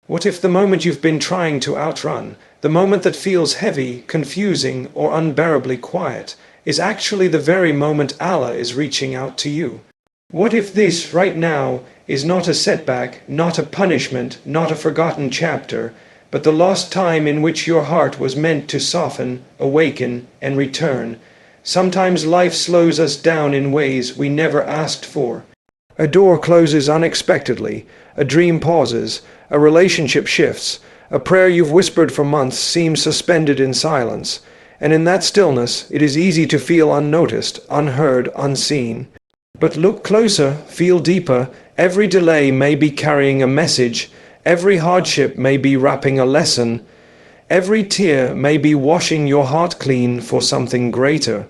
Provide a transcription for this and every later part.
What if the moment you've been trying to outrun, the moment that feels heavy, confusing, or unbearably quiet, is actually the very moment Allah is reaching out to you? What if this, right now, is not a setback, not a punishment, not a forgotten chapter, but the lost time in which your heart was meant to soften, awaken, and return? Sometimes life slows us down in ways we never asked for. A door closes unexpectedly, a dream pauses, a relationship shifts, a prayer you've whispered for months seems suspended in silence, and in that stillness it is easy to feel unnoticed, unheard, unseen. But look closer, feel deeper. Every delay may be carrying a message, every hardship may be wrapping a lesson, every tear may be washing your heart clean for something greater.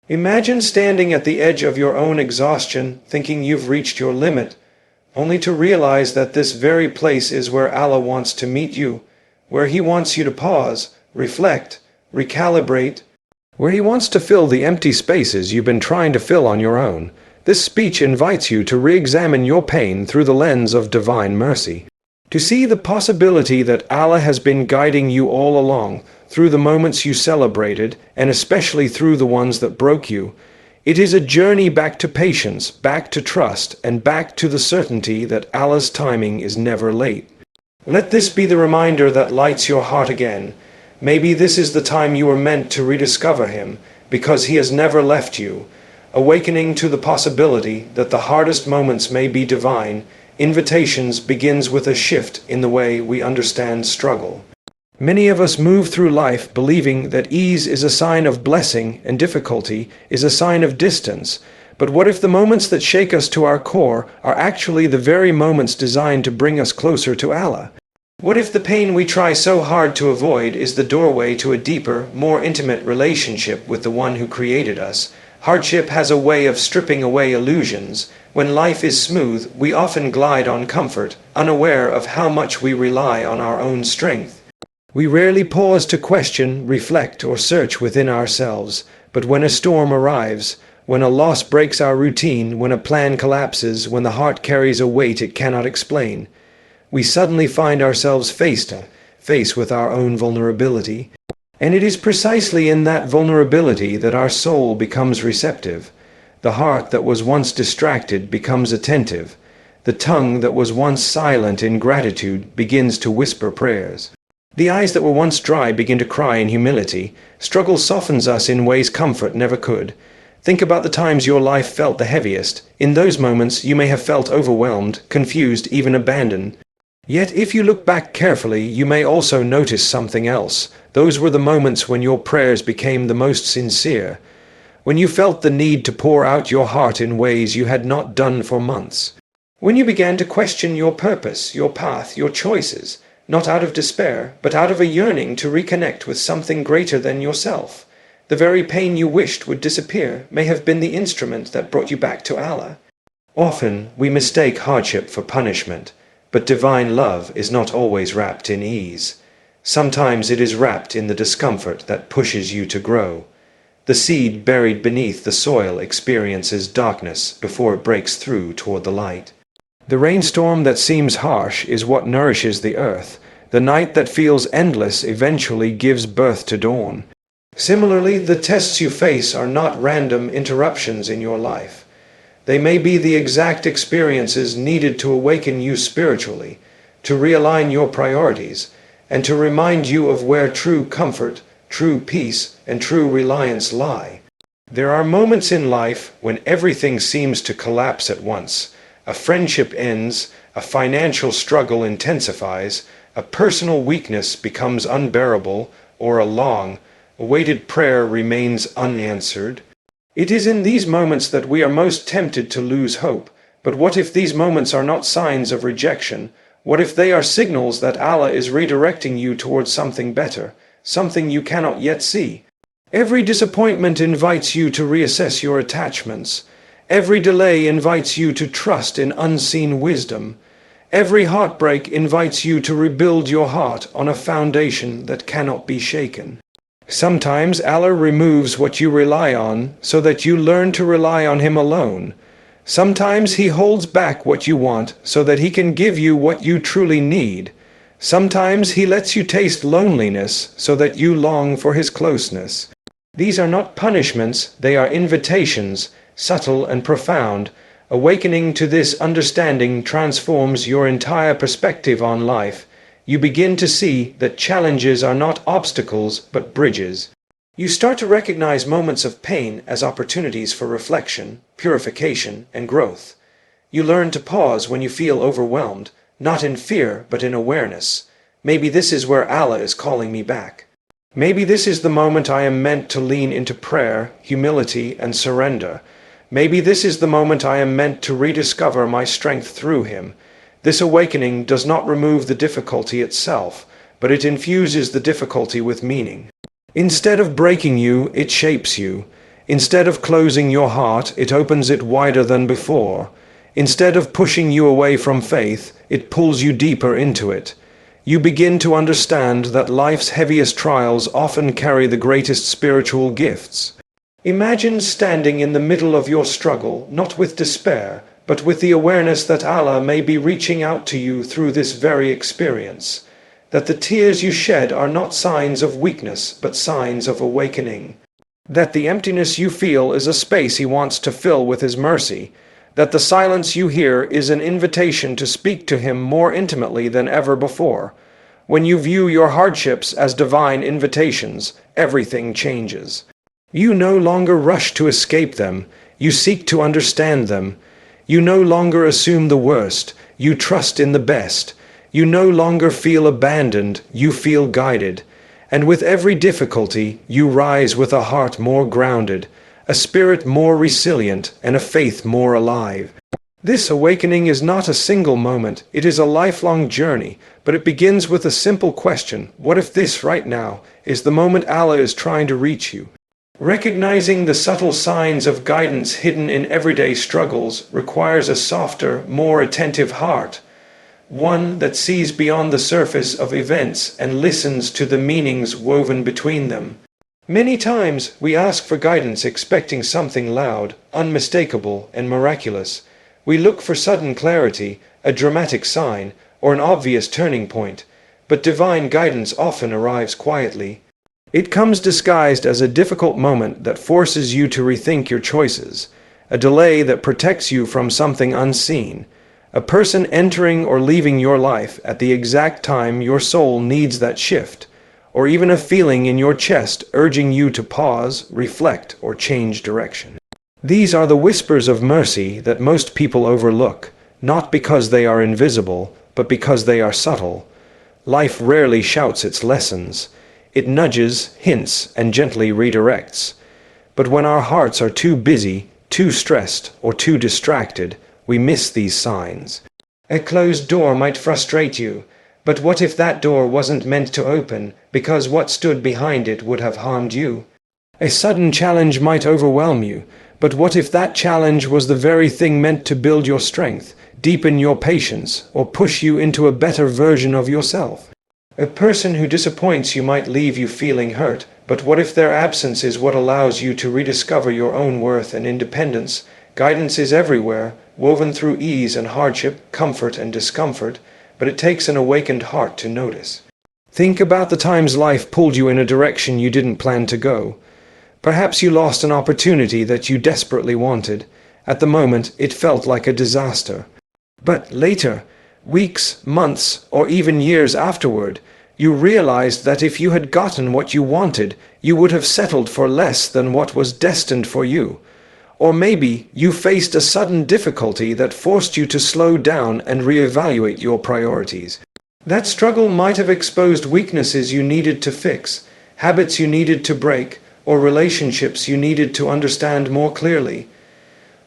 Imagine standing at the edge of your own exhaustion, thinking you've reached your limit, only to realize that this very place is where Allah wants to meet you, where He wants you to pause, reflect, recalibrate, where He wants to fill the empty spaces you've been trying to fill on your own. This speech invites you to re-examine your pain through the lens of divine mercy, to see the possibility that Allah has been guiding you all along, through the moments you celebrated, and especially through the ones that broke you. It is a journey back to patience, back to trust, and back to the certainty that Allah's timing is never late. Let this be the reminder that lights your heart again. Maybe this is the time you were meant to rediscover Him, because He has never left you. Awakening to the possibility that the hardest moments may be divine, Invitations begins with a shift in the way we understand struggle. Many of us move through life believing that ease is a sign of blessing and difficulty is a sign of distance. But what if the moments that shake us to our core are actually the very moments designed to bring us closer to Allah? What if the pain we try so hard to avoid is the doorway to a deeper, more intimate relationship with the one who created us? Hardship has a way of stripping away illusions. When life is smooth, we often glide on comfort, unaware of how much we rely on our own strength. We rarely pause to question, reflect, or search within ourselves. But when a storm arrives, when a loss breaks our routine, when a plan collapses, when the heart carries a weight it cannot explain, we suddenly find ourselves face to face with our own vulnerability. And it is precisely in that vulnerability that our soul becomes receptive. The heart that was once distracted becomes attentive. The tongue that was once silent in gratitude begins to whisper prayers. The eyes that were once dry begin to cry in humility. Struggle softens us in ways comfort never could. Think about the times your life felt the heaviest. In those moments you may have felt overwhelmed, confused, even abandoned. Yet if you look back carefully, you may also notice something else. Those were the moments when your prayers became the most sincere, when you felt the need to pour out your heart in ways you had not done for months, when you began to question your purpose, your path, your choices, not out of despair, but out of a yearning to reconnect with something greater than yourself. The very pain you wished would disappear may have been the instrument that brought you back to Allah. Often we mistake hardship for punishment. But divine love is not always wrapped in ease. Sometimes it is wrapped in the discomfort that pushes you to grow. The seed buried beneath the soil experiences darkness before it breaks through toward the light. The rainstorm that seems harsh is what nourishes the earth. The night that feels endless eventually gives birth to dawn. Similarly, the tests you face are not random interruptions in your life. They may be the exact experiences needed to awaken you spiritually, to realign your priorities, and to remind you of where true comfort, true peace, and true reliance lie. There are moments in life when everything seems to collapse at once. A friendship ends, a financial struggle intensifies, a personal weakness becomes unbearable, or a long-awaited prayer remains unanswered. It is in these moments that we are most tempted to lose hope. But what if these moments are not signs of rejection? What if they are signals that Allah is redirecting you towards something better, something you cannot yet see? Every disappointment invites you to reassess your attachments. Every delay invites you to trust in unseen wisdom. Every heartbreak invites you to rebuild your heart on a foundation that cannot be shaken. Sometimes Allah removes what you rely on so that you learn to rely on Him alone. Sometimes He holds back what you want so that He can give you what you truly need. Sometimes he lets you taste loneliness so that you long for his closeness. These are not punishments, they are invitations, subtle and profound. Awakening to this understanding transforms your entire perspective on life. You begin to see that challenges are not obstacles but bridges. You start to recognize moments of pain as opportunities for reflection, purification, and growth. You learn to pause when you feel overwhelmed, not in fear but in awareness. Maybe this is where Allah is calling me back. Maybe this is the moment I am meant to lean into prayer, humility, and surrender. Maybe this is the moment I am meant to rediscover my strength through him. This awakening does not remove the difficulty itself, but it infuses the difficulty with meaning. Instead of breaking you, it shapes you. Instead of closing your heart, it opens it wider than before. Instead of pushing you away from faith, it pulls you deeper into it. You begin to understand that life's heaviest trials often carry the greatest spiritual gifts. Imagine standing in the middle of your struggle, not with despair, but with the awareness that Allah may be reaching out to you through this very experience. That the tears you shed are not signs of weakness, but signs of awakening. That the emptiness you feel is a space he wants to fill with his mercy. That the silence you hear is an invitation to speak to him more intimately than ever before. When you view your hardships as divine invitations, everything changes. You no longer rush to escape them, you seek to understand them. You no longer assume the worst, you trust in the best. You no longer feel abandoned, you feel guided. And with every difficulty, you rise with a heart more grounded, a spirit more resilient, and a faith more alive. This awakening is not a single moment, it is a lifelong journey, but it begins with a simple question: what if this right now is the moment Allah is trying to reach you? Recognizing the subtle signs of guidance hidden in everyday struggles requires a softer, more attentive heart, one that sees beyond the surface of events and listens to the meanings woven between them. Many times we ask for guidance expecting something loud, unmistakable, and miraculous. We look for sudden clarity, a dramatic sign, or an obvious turning point, but divine guidance often arrives quietly. It comes disguised as a difficult moment that forces you to rethink your choices, a delay that protects you from something unseen, a person entering or leaving your life at the exact time your soul needs that shift, or even a feeling in your chest urging you to pause, reflect, or change direction. These are the whispers of mercy that most people overlook, not because they are invisible, but because they are subtle. Life rarely shouts its lessons. It nudges, hints, and gently redirects. But when our hearts are too busy, too stressed, or too distracted, we miss these signs. A closed door might frustrate you, but what if that door wasn't meant to open, because what stood behind it would have harmed you? A sudden challenge might overwhelm you, but what if that challenge was the very thing meant to build your strength, deepen your patience, or push you into a better version of yourself? A person who disappoints you might leave you feeling hurt, but what if their absence is what allows you to rediscover your own worth and independence? Guidance is everywhere, woven through ease and hardship, comfort and discomfort, but it takes an awakened heart to notice. Think about the times life pulled you in a direction you didn't plan to go. Perhaps you lost an opportunity that you desperately wanted. At the moment, it felt like a disaster. But later, weeks, months, or even years afterward, you realized that if you had gotten what you wanted, you would have settled for less than what was destined for you. Or maybe you faced a sudden difficulty that forced you to slow down and reevaluate your priorities. That struggle might have exposed weaknesses you needed to fix, habits you needed to break, or relationships you needed to understand more clearly.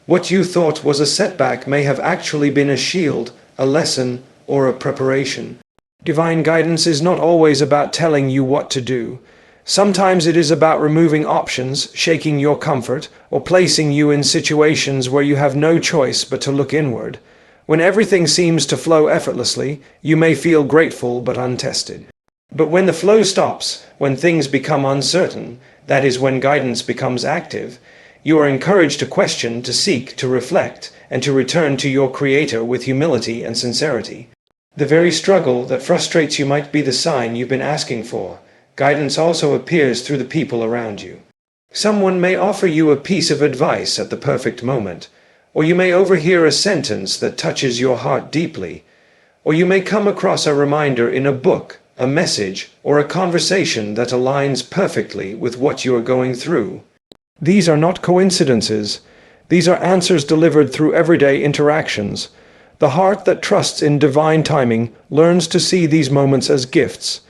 What you thought was a setback may have actually been a shield, a lesson, or a preparation. Divine guidance is not always about telling you what to do. Sometimes it is about removing options, shaking your comfort, or placing you in situations where you have no choice but to look inward. When everything seems to flow effortlessly, you may feel grateful but untested. But when the flow stops, when things become uncertain, that is when guidance becomes active, you are encouraged to question, to seek, to reflect, and to return to your Creator with humility and sincerity. The very struggle that frustrates you might be the sign you've been asking for. Guidance also appears through the people around you. Someone may offer you a piece of advice at the perfect moment, or you may overhear a sentence that touches your heart deeply, or you may come across a reminder in a book, a message, or a conversation that aligns perfectly with what you are going through. These are not coincidences. These are answers delivered through everyday interactions. The heart that trusts in divine timing learns to see these moments as gifts.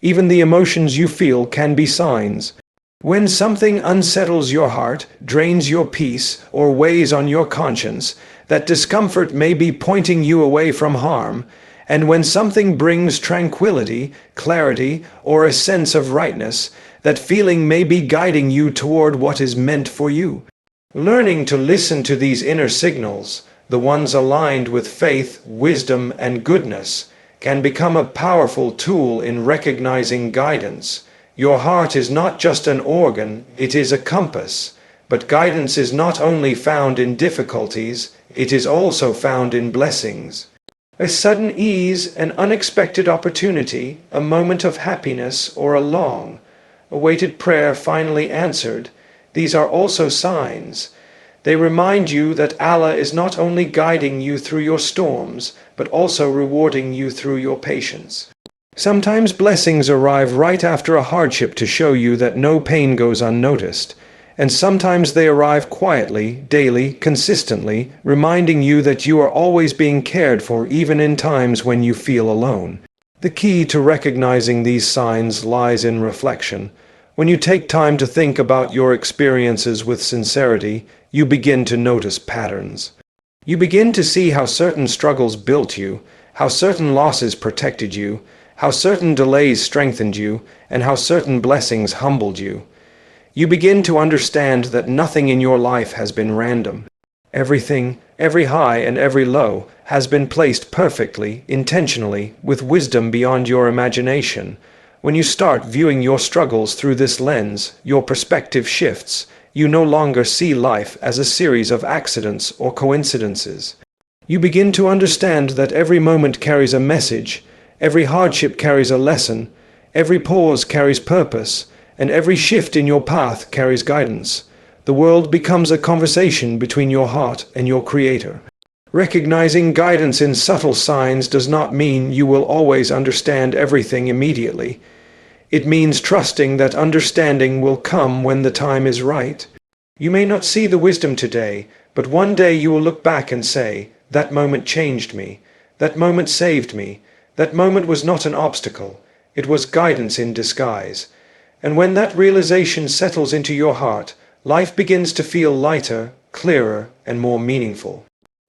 Even the emotions you feel can be signs. When something unsettles your heart, drains your peace, or weighs on your conscience, that discomfort may be pointing you away from harm. And when something brings tranquility, clarity, or a sense of rightness, that feeling may be guiding you toward what is meant for you. Learning to listen to these inner signals, the ones aligned with faith, wisdom, and goodness, can become a powerful tool in recognizing guidance. Your heart is not just an organ, it is a compass. But guidance is not only found in difficulties, it is also found in blessings. A sudden ease, an unexpected opportunity, a moment of happiness, or a long-awaited prayer finally answered, these are also signs. They remind you that Allah is not only guiding you through your storms, but also rewarding you through your patience. Sometimes blessings arrive right after a hardship to show you that no pain goes unnoticed. And sometimes they arrive quietly, daily, consistently, reminding you that you are always being cared for even in times when you feel alone. The key to recognizing these signs lies in reflection. When you take time to think about your experiences with sincerity, you begin to notice patterns. You begin to see how certain struggles built you, how certain losses protected you, how certain delays strengthened you, and how certain blessings humbled you. You begin to understand that nothing in your life has been random. Everything, every high and every low, has been placed perfectly, intentionally, with wisdom beyond your imagination. When you start viewing your struggles through this lens, your perspective shifts. You no longer see life as a series of accidents or coincidences. You begin to understand that every moment carries a message, every hardship carries a lesson, every pause carries purpose, and every shift in your path carries guidance. The world becomes a conversation between your heart and your Creator. Recognizing guidance in subtle signs does not mean you will always understand everything immediately. It means trusting that understanding will come when the time is right. You may not see the wisdom today, but one day you will look back and say, "That moment changed me. That moment saved me. That moment was not an obstacle. It was guidance in disguise." And when that realization settles into your heart, life begins to feel lighter, clearer, and more meaningful.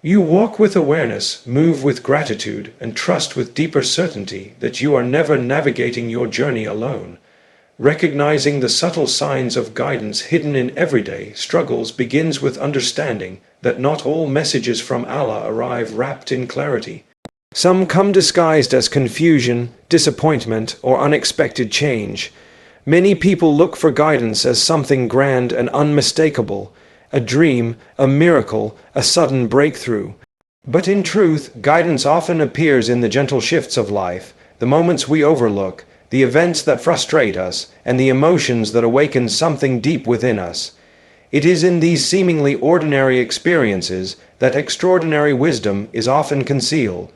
You walk with awareness, move with gratitude, and trust with deeper certainty that you are never navigating your journey alone. Recognizing the subtle signs of guidance hidden in everyday struggles begins with understanding that not all messages from Allah arrive wrapped in clarity. Some come disguised as confusion, disappointment, or unexpected change. Many people look for guidance as something grand and unmistakable, a dream, a miracle, a sudden breakthrough. But in truth, guidance often appears in the gentle shifts of life, the moments we overlook, the events that frustrate us, and the emotions that awaken something deep within us. It is in these seemingly ordinary experiences that extraordinary wisdom is often concealed.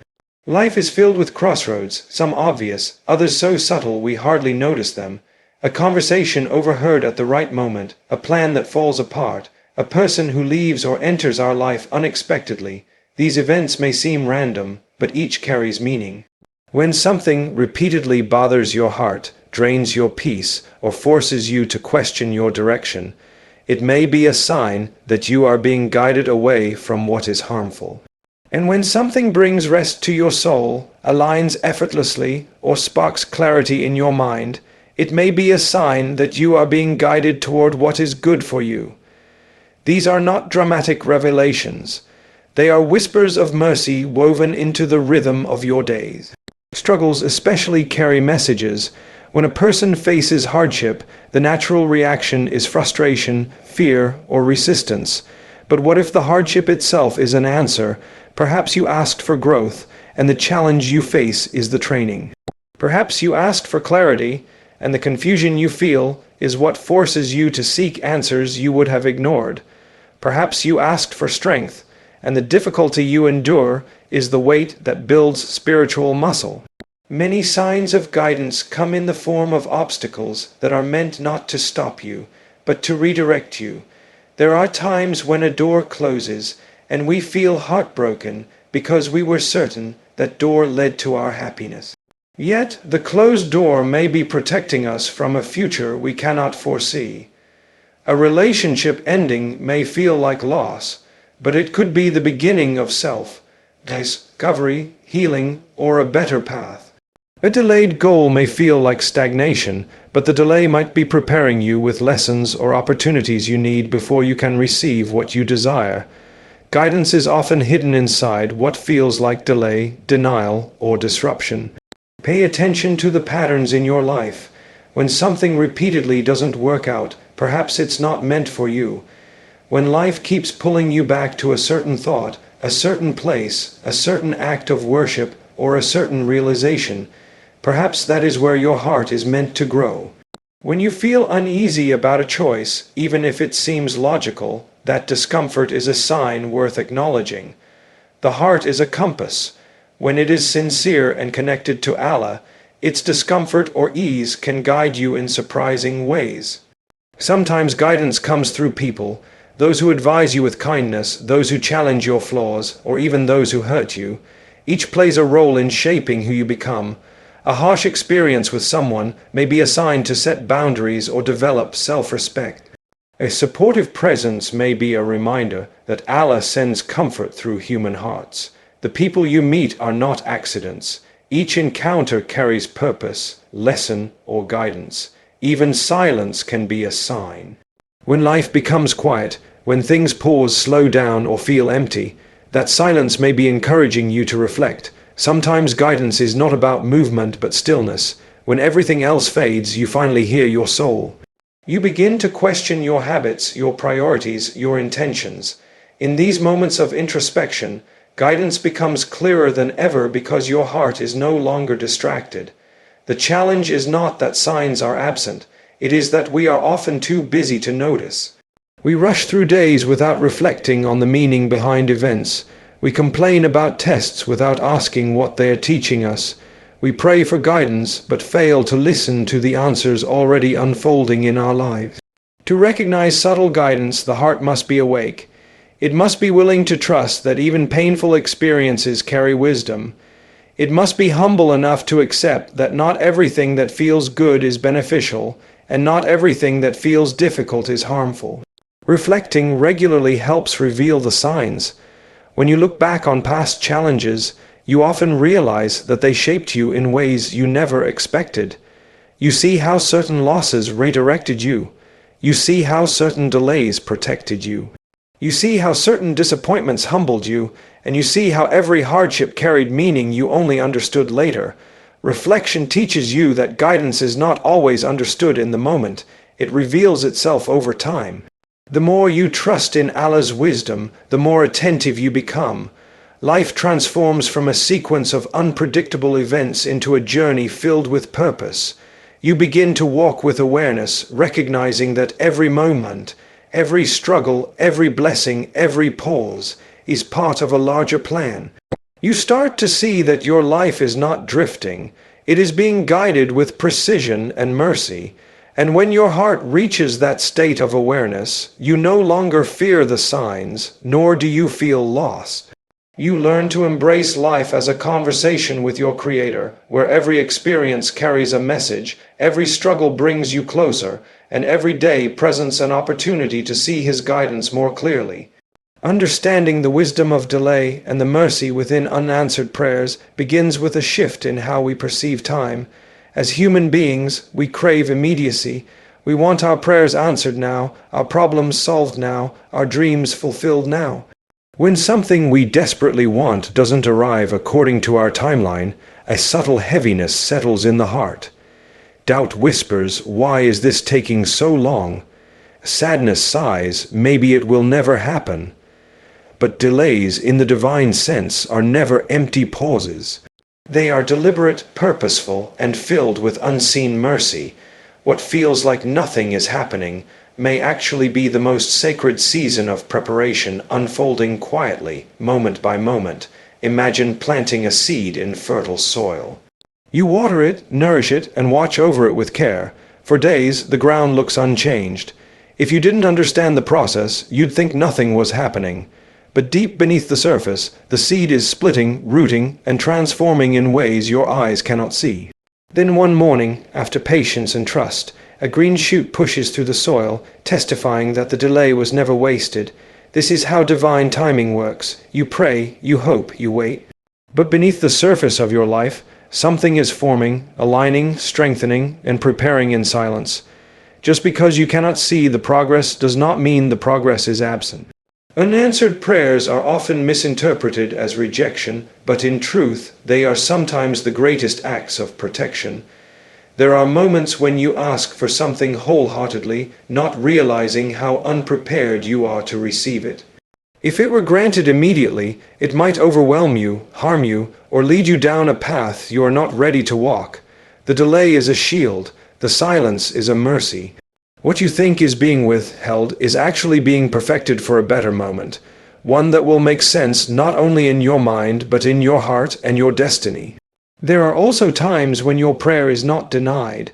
Life is filled with crossroads, some obvious, others so subtle we hardly notice them. A conversation overheard at the right moment, a plan that falls apart, a person who leaves or enters our life unexpectedly. These events may seem random, but each carries meaning. When something repeatedly bothers your heart, drains your peace, or forces you to question your direction, it may be a sign that you are being guided away from what is harmful. And when something brings rest to your soul, aligns effortlessly, or sparks clarity in your mind, it may be a sign that you are being guided toward what is good for you. These are not dramatic revelations. They are whispers of mercy woven into the rhythm of your days. Struggles especially carry messages. When a person faces hardship, the natural reaction is frustration, fear, or resistance. But what if the hardship itself is an answer? Perhaps you asked for growth, and the challenge you face is the training. Perhaps you asked for clarity, and the confusion you feel is what forces you to seek answers you would have ignored. Perhaps you asked for strength, and the difficulty you endure is the weight that builds spiritual muscle. Many signs of guidance come in the form of obstacles that are meant not to stop you, but to redirect you. There are times when a door closes, and we feel heartbroken because we were certain that door led to our happiness. Yet the closed door may be protecting us from a future we cannot foresee. A relationship ending may feel like loss, but it could be the beginning of self-discovery, healing, or a better path. A delayed goal may feel like stagnation, but the delay might be preparing you with lessons or opportunities you need before you can receive what you desire. Guidance is often hidden inside what feels like delay, denial, or disruption. Pay attention to the patterns in your life. When something repeatedly doesn't work out, perhaps it's not meant for you. When life keeps pulling you back to a certain thought, a certain place, a certain act of worship, or a certain realization, perhaps that is where your heart is meant to grow. When you feel uneasy about a choice, even if it seems logical, that discomfort is a sign worth acknowledging. The heart is a compass. When it is sincere and connected to Allah, its discomfort or ease can guide you in surprising ways. Sometimes guidance comes through people, those who advise you with kindness, those who challenge your flaws, or even those who hurt you. Each plays a role in shaping who you become. A harsh experience with someone may be a sign to set boundaries or develop self-respect. A supportive presence may be a reminder that Allah sends comfort through human hearts. The people you meet are not accidents. Each encounter carries purpose, lesson, or guidance. Even silence can be a sign. When life becomes quiet, when things pause, slow down, or feel empty, that silence may be encouraging you to reflect. Sometimes guidance is not about movement but stillness. When everything else fades, you finally hear your soul. You begin to question your habits, your priorities, your intentions. In these moments of introspection, guidance becomes clearer than ever because your heart is no longer distracted. The challenge is not that signs are absent, it is that we are often too busy to notice. We rush through days without reflecting on the meaning behind events. We complain about tests without asking what they are teaching us. We pray for guidance but fail to listen to the answers already unfolding in our lives. To recognize subtle guidance, the heart must be awake. It must be willing to trust that even painful experiences carry wisdom. It must be humble enough to accept that not everything that feels good is beneficial, and not everything that feels difficult is harmful. Reflecting regularly helps reveal the signs. When you look back on past challenges, you often realize that they shaped you in ways you never expected. You see how certain losses redirected you. You see how certain delays protected you. You see how certain disappointments humbled you, and you see how every hardship carried meaning you only understood later. Reflection teaches you that guidance is not always understood in the moment. It reveals itself over time. The more you trust in Allah's wisdom, the more attentive you become. Life transforms from a sequence of unpredictable events into a journey filled with purpose. You begin to walk with awareness, recognizing that every moment, every struggle, every blessing, every pause is part of a larger plan. You start to see that your life is not drifting. It is being guided with precision and mercy. And when your heart reaches that state of awareness, you no longer fear the signs, nor do you feel lost. You learn to embrace life as a conversation with your Creator, where every experience carries a message, every struggle brings you closer, and every day presents an opportunity to see His guidance more clearly. Understanding the wisdom of delay and the mercy within unanswered prayers begins with a shift in how we perceive time. As human beings, we crave immediacy. We want our prayers answered now, our problems solved now, our dreams fulfilled now. When something we desperately want doesn't arrive according to our timeline, a subtle heaviness settles in the heart. Doubt whispers, "Why is this taking so long?" Sadness sighs, "Maybe it will never happen." But delays in the divine sense are never empty pauses. They are deliberate, purposeful, and filled with unseen mercy. What feels like nothing is happening may actually be the most sacred season of preparation unfolding quietly, moment by moment. Imagine planting a seed in fertile soil. You water it, nourish it, and watch over it with care. For days, the ground looks unchanged. If you didn't understand the process, you'd think nothing was happening. But deep beneath the surface, the seed is splitting, rooting, and transforming in ways your eyes cannot see. Then one morning, after patience and trust, a green shoot pushes through the soil, testifying that the delay was never wasted. This is how divine timing works. You pray, you hope, you wait. But beneath the surface of your life, something is forming, aligning, strengthening, and preparing in silence. Just because you cannot see the progress does not mean the progress is absent. Unanswered prayers are often misinterpreted as rejection, but in truth, they are sometimes the greatest acts of protection. There are moments when you ask for something wholeheartedly, not realizing how unprepared you are to receive it. If it were granted immediately, it might overwhelm you, harm you, or lead you down a path you are not ready to walk. The delay is a shield, the silence is a mercy. What you think is being withheld is actually being perfected for a better moment, one that will make sense not only in your mind but in your heart and your destiny. There are also times when your prayer is not denied,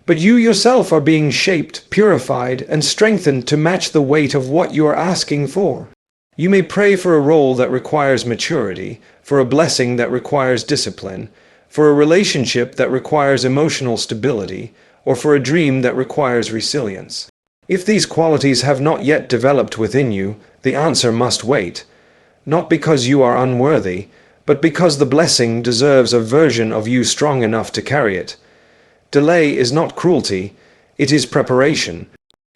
but you yourself are being shaped, purified, and strengthened to match the weight of what you are asking for. You may pray for a role that requires maturity, for a blessing that requires discipline, for a relationship that requires emotional stability, or for a dream that requires resilience. If these qualities have not yet developed within you, the answer must wait, not because you are unworthy, but because the blessing deserves a version of you strong enough to carry it. Delay is not cruelty, it is preparation.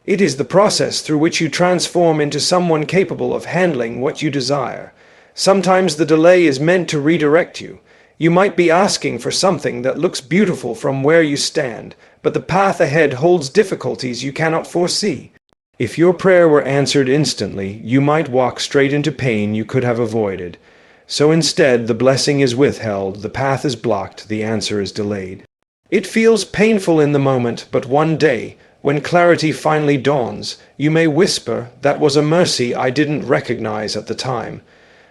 It is the process through which you transform into someone capable of handling what you desire. Sometimes the delay is meant to redirect you. You might be asking for something that looks beautiful from where you stand, but the path ahead holds difficulties you cannot foresee. If your prayer were answered instantly, you might walk straight into pain you could have avoided. So instead, the blessing is withheld, the path is blocked, the answer is delayed. It feels painful in the moment, but one day, when clarity finally dawns, you may whisper, "That was a mercy I didn't recognize at the time."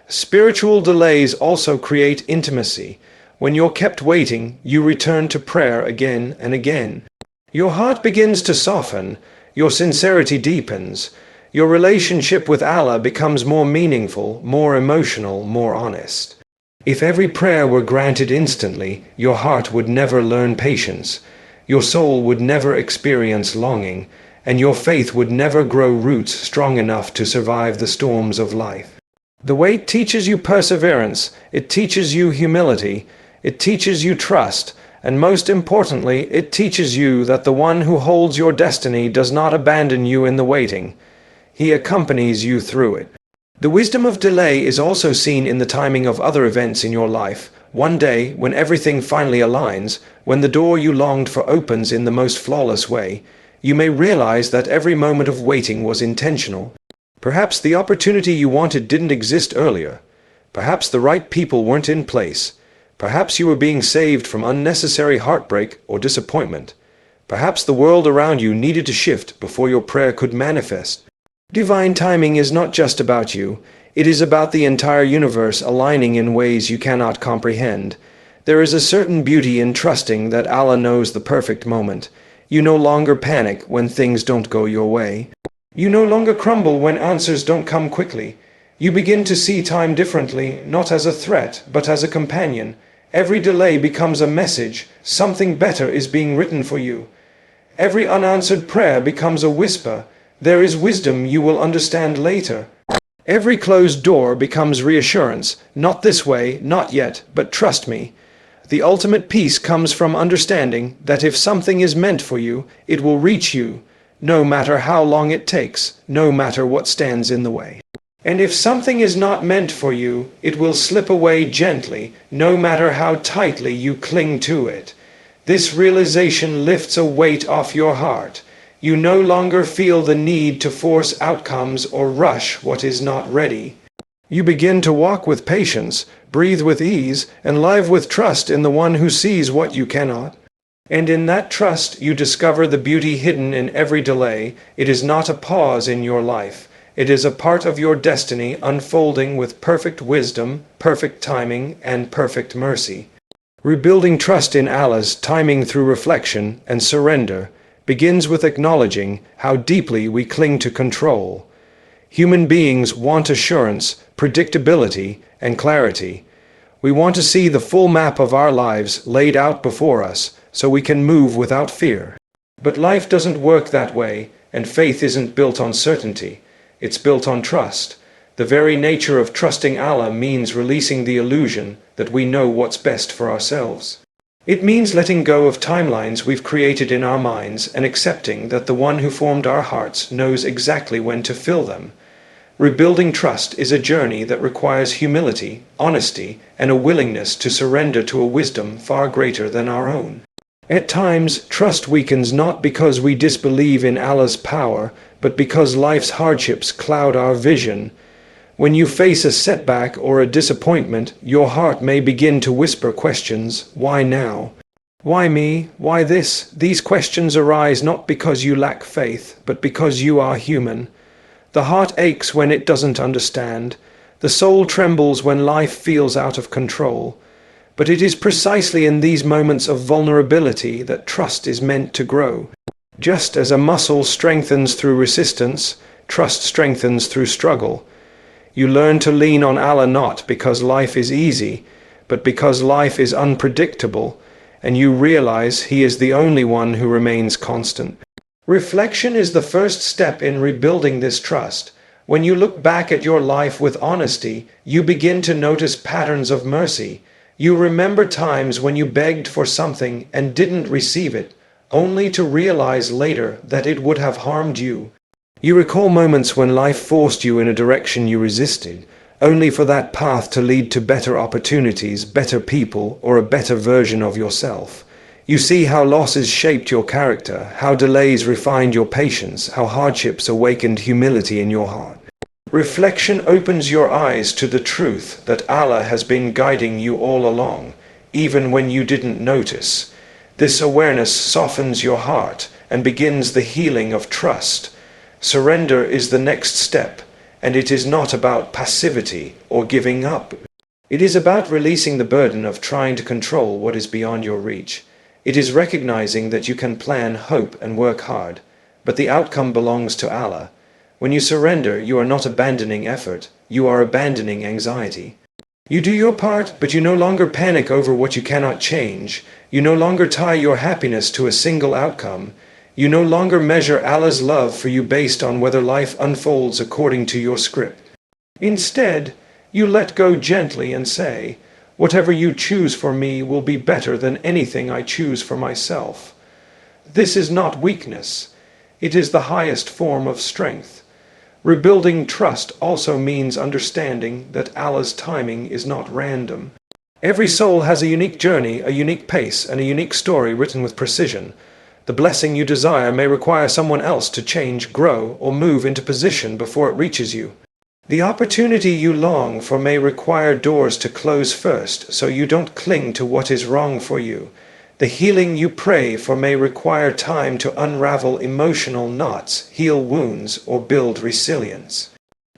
Spiritual delays also create intimacy. When you're kept waiting, you return to prayer again and again. Your heart begins to soften, your sincerity deepens, your relationship with Allah becomes more meaningful, more emotional, more honest. If every prayer were granted instantly, your heart would never learn patience, your soul would never experience longing, and your faith would never grow roots strong enough to survive the storms of life. The wait teaches you perseverance, it teaches you humility, it teaches you trust, and most importantly, it teaches you that the one who holds your destiny does not abandon you in the waiting. He accompanies you through it. The wisdom of delay is also seen in the timing of other events in your life. One day, when everything finally aligns, when the door you longed for opens in the most flawless way, you may realize that every moment of waiting was intentional. Perhaps the opportunity you wanted didn't exist earlier. Perhaps the right people weren't in place. Perhaps you were being saved from unnecessary heartbreak or disappointment. Perhaps the world around you needed to shift before your prayer could manifest. Divine timing is not just about you. It is about the entire universe aligning in ways you cannot comprehend. There is a certain beauty in trusting that Allah knows the perfect moment. You no longer panic when things don't go your way. You no longer crumble when answers don't come quickly. You begin to see time differently, not as a threat, but as a companion. Every delay becomes a message. Something better is being written for you. Every unanswered prayer becomes a whisper. There is wisdom you will understand later. Every closed door becomes reassurance. Not this way, not yet, but trust me. The ultimate peace comes from understanding that if something is meant for you, it will reach you, no matter how long it takes, no matter what stands in the way. And if something is not meant for you, it will slip away gently, no matter how tightly you cling to it. This realization lifts a weight off your heart. You no longer feel the need to force outcomes or rush what is not ready. You begin to walk with patience, breathe with ease, and live with trust in the one who sees what you cannot. And in that trust you discover the beauty hidden in every delay. It is not a pause in your life. It is a part of your destiny unfolding with perfect wisdom, perfect timing, and perfect mercy. Rebuilding trust in Allah's timing through reflection and surrender begins with acknowledging how deeply we cling to control. Human beings want assurance, predictability, and clarity. We want to see the full map of our lives laid out before us so we can move without fear. But life doesn't work that way, and faith isn't built on certainty. It's built on trust. The very nature of trusting Allah means releasing the illusion that we know what's best for ourselves. It means letting go of timelines we've created in our minds and accepting that the one who formed our hearts knows exactly when to fill them. Rebuilding trust is a journey that requires humility, honesty, and a willingness to surrender to a wisdom far greater than our own. At times, trust weakens not because we disbelieve in Allah's power, but because life's hardships cloud our vision. When you face a setback or a disappointment, your heart may begin to whisper questions. Why now? Why me? Why this? These questions arise not because you lack faith, but because you are human. The heart aches when it doesn't understand. The soul trembles when life feels out of control. But it is precisely in these moments of vulnerability that trust is meant to grow. Just as a muscle strengthens through resistance, trust strengthens through struggle. You learn to lean on Allah not because life is easy, but because life is unpredictable, and you realize He is the only one who remains constant. Reflection is the first step in rebuilding this trust. When you look back at your life with honesty, you begin to notice patterns of mercy. You remember times when you begged for something and didn't receive it, only to realize later that it would have harmed you. You recall moments when life forced you in a direction you resisted, only for that path to lead to better opportunities, better people, or a better version of yourself. You see how losses shaped your character, how delays refined your patience, how hardships awakened humility in your heart. Reflection opens your eyes to the truth that Allah has been guiding you all along, even when you didn't notice. This awareness softens your heart and begins the healing of trust. Surrender is the next step, and it is not about passivity or giving up. It is about releasing the burden of trying to control what is beyond your reach. It is recognizing that you can plan, hope, and work hard, but the outcome belongs to Allah. When you surrender, you are not abandoning effort, you are abandoning anxiety. You do your part, but you no longer panic over what you cannot change. You no longer tie your happiness to a single outcome. You no longer measure Allah's love for you based on whether life unfolds according to your script. Instead, you let go gently and say, "Whatever you choose for me will be better than anything I choose for myself." This is not weakness. It is the highest form of strength. Rebuilding trust also means understanding that Allah's timing is not random. Every soul has a unique journey, a unique pace, and a unique story written with precision. The blessing you desire may require someone else to change, grow, or move into position before it reaches you. The opportunity you long for may require doors to close first, so you don't cling to what is wrong for you. The healing you pray for may require time to unravel emotional knots, heal wounds, or build resilience.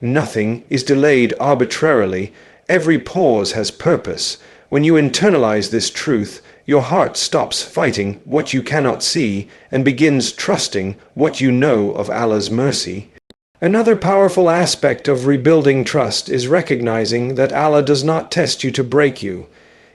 Nothing is delayed arbitrarily. Every pause has purpose. When you internalize this truth, your heart stops fighting what you cannot see and begins trusting what you know of Allah's mercy. Another powerful aspect of rebuilding trust is recognizing that Allah does not test you to break you.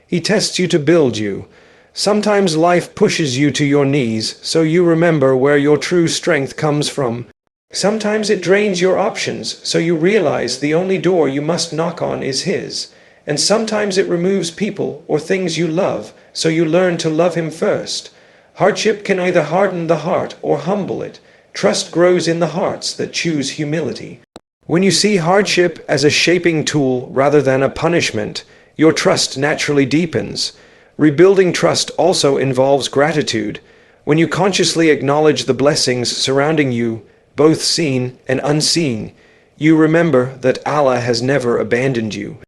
He tests you to build you. Sometimes life pushes you to your knees, so you remember where your true strength comes from. Sometimes it drains your options, so you realize the only door you must knock on is His. And sometimes it removes people or things you love, so you learn to love Him first. Hardship can either harden the heart or humble it. Trust grows in the hearts that choose humility. When you see hardship as a shaping tool rather than a punishment, your trust naturally deepens. Rebuilding trust also involves gratitude. When you consciously acknowledge the blessings surrounding you, both seen and unseen, You remember that Allah has never abandoned you.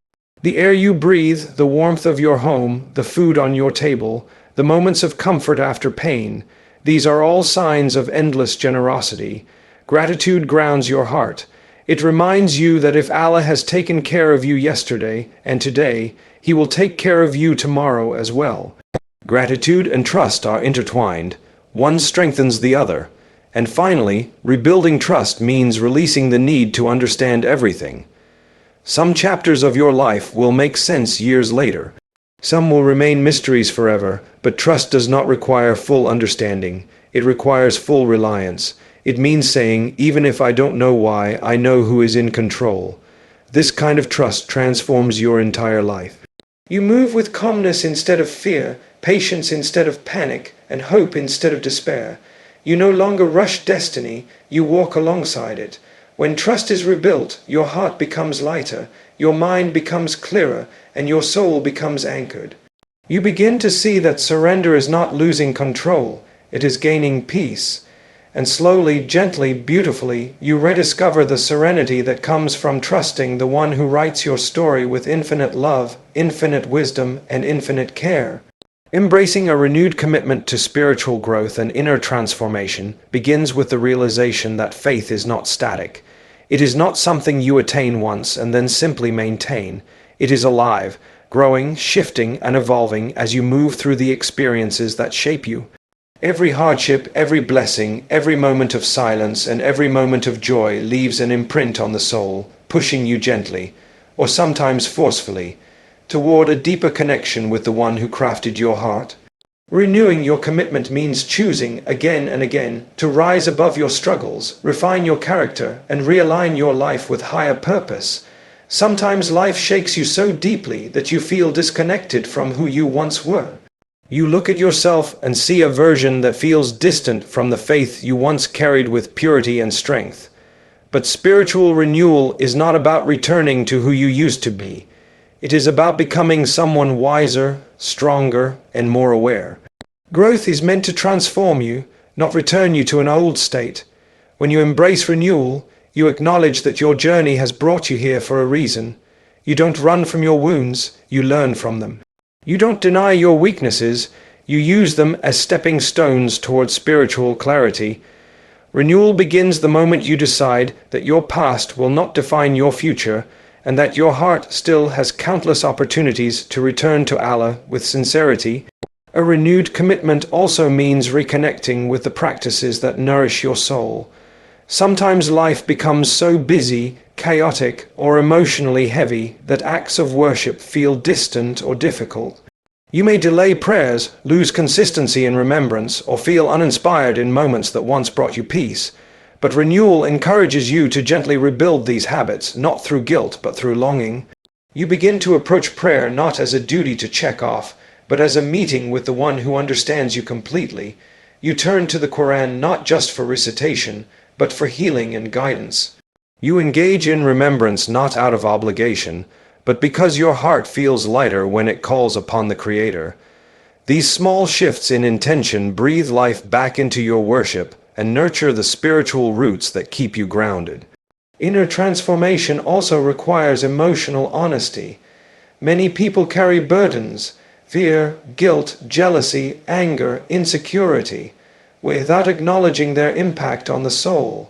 The air you breathe, the warmth of your home, the food on your table, the moments of comfort after pain, these are all signs of endless generosity. Gratitude grounds your heart. It reminds you that if Allah has taken care of you yesterday and today, He will take care of you tomorrow as well. Gratitude and trust are intertwined. One strengthens the other. And finally, rebuilding trust means releasing the need to understand everything. Some chapters of your life will make sense years later. Some will remain mysteries forever, but trust does not require full understanding. It requires full reliance. It means saying, even if I don't know why, I know who is in control. This kind of trust transforms your entire life. You move with calmness instead of fear, patience instead of panic, and hope instead of despair. You no longer rush destiny, you walk alongside it. When trust is rebuilt, your heart becomes lighter, your mind becomes clearer, and your soul becomes anchored. You begin to see that surrender is not losing control, it is gaining peace. And slowly, gently, beautifully, you rediscover the serenity that comes from trusting the one who writes your story with infinite love, infinite wisdom, and infinite care. Embracing a renewed commitment to spiritual growth and inner transformation begins with the realization that faith is not static. It is not something you attain once and then simply maintain. It is alive, growing, shifting, and evolving as you move through the experiences that shape you. Every hardship, every blessing, every moment of silence, and every moment of joy leaves an imprint on the soul, pushing you gently, or sometimes forcefully, toward a deeper connection with the one who crafted your heart. Renewing your commitment means choosing again and again to rise above your struggles, refine your character, and realign your life with higher purpose. Sometimes life shakes you so deeply that you feel disconnected from who you once were. You look at yourself and see a version that feels distant from the faith you once carried with purity and strength. But spiritual renewal is not about returning to who you used to be. It is about becoming someone wiser, stronger, and more aware. Growth is meant to transform you, not return you to an old state. When you embrace renewal, you acknowledge that your journey has brought you here for a reason. You don't run from your wounds, you learn from them. You don't deny your weaknesses, you use them as stepping stones towards spiritual clarity. Renewal begins the moment you decide that your past will not define your future, and that your heart still has countless opportunities to return to Allah with sincerity. A renewed commitment also means reconnecting with the practices that nourish your soul. Sometimes life becomes so busy, chaotic, or emotionally heavy that acts of worship feel distant or difficult. You may delay prayers, lose consistency in remembrance, or feel uninspired in moments that once brought you peace. But renewal encourages you to gently rebuild these habits, not through guilt, but through longing. You begin to approach prayer not as a duty to check off, but as a meeting with the one who understands you completely. You turn to the Quran not just for recitation, but for healing and guidance. You engage in remembrance not out of obligation, but because your heart feels lighter when it calls upon the Creator. These small shifts in intention breathe life back into your worship and nurture the spiritual roots that keep you grounded. Inner transformation also requires emotional honesty. Many people carry burdens, fear, guilt, jealousy, anger, insecurity, without acknowledging their impact on the soul.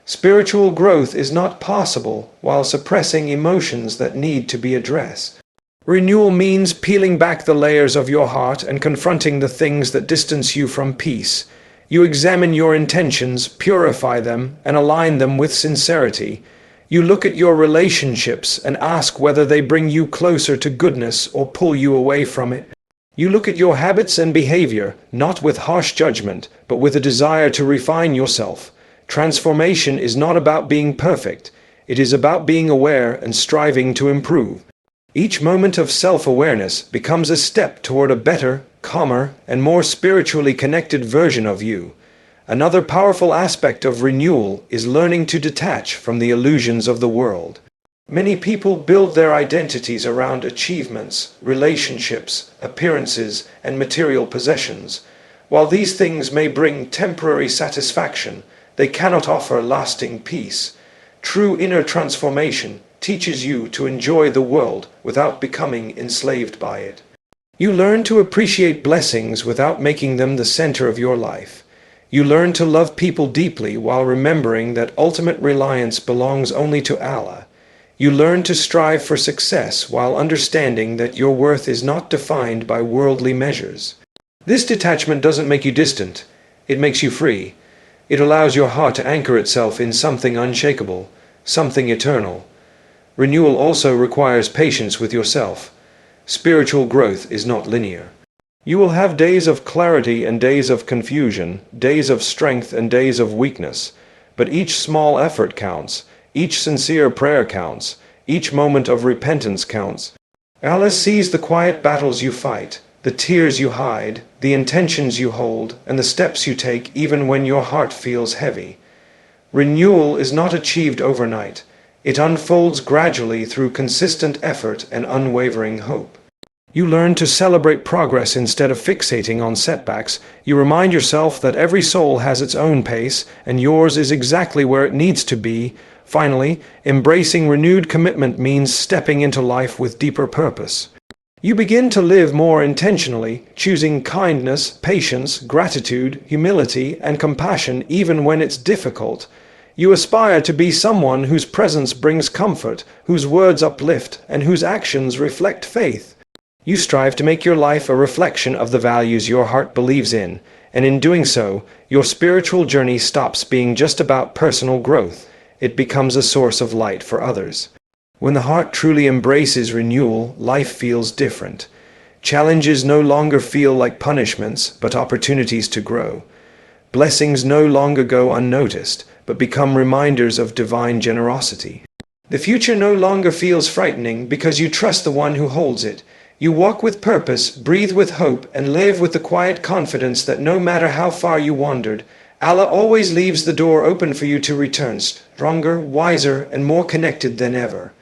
Spiritual growth is not possible while suppressing emotions that need to be addressed. Renewal means peeling back the layers of your heart and confronting the things that distance you from peace. You examine your intentions, purify them, and align them with sincerity. You look at your relationships and ask whether they bring you closer to goodness or pull you away from it. You look at your habits and behavior, not with harsh judgment, but with a desire to refine yourself. Transformation is not about being perfect. It is about being aware and striving to improve. Each moment of self-awareness becomes a step toward a better, calmer, and more spiritually connected version of you. Another powerful aspect of renewal is learning to detach from the illusions of the world. Many people build their identities around achievements, relationships, appearances, and material possessions. While these things may bring temporary satisfaction, they cannot offer lasting peace. True inner transformation teaches you to enjoy the world without becoming enslaved by it. You learn to appreciate blessings without making them the center of your life. You learn to love people deeply while remembering that ultimate reliance belongs only to Allah. You learn to strive for success while understanding that your worth is not defined by worldly measures. This detachment doesn't make you distant. It makes you free. It allows your heart to anchor itself in something unshakable, something eternal. Renewal also requires patience with yourself. Spiritual growth is not linear. You will have days of clarity and days of confusion, days of strength and days of weakness. But each small effort counts. Each sincere prayer counts. Each moment of repentance counts. Allah sees the quiet battles you fight, the tears you hide, the intentions you hold, and the steps you take even when your heart feels heavy. Renewal is not achieved overnight. It unfolds gradually through consistent effort and unwavering hope. You learn to celebrate progress instead of fixating on setbacks. You remind yourself that every soul has its own pace, and yours is exactly where it needs to be. Finally, embracing renewed commitment means stepping into life with deeper purpose. You begin to live more intentionally, choosing kindness, patience, gratitude, humility, and compassion even when it's difficult. You aspire to be someone whose presence brings comfort, whose words uplift, and whose actions reflect faith. You strive to make your life a reflection of the values your heart believes in, and in doing so, your spiritual journey stops being just about personal growth. It becomes a source of light for others. When the heart truly embraces renewal, life feels different. Challenges no longer feel like punishments, but opportunities to grow. Blessings no longer go unnoticed, but become reminders of divine generosity. The future no longer feels frightening because you trust the one who holds it. You walk with purpose, breathe with hope, and live with the quiet confidence that no matter how far you wandered, Allah always leaves the door open for you to return, stronger, wiser, and more connected than ever.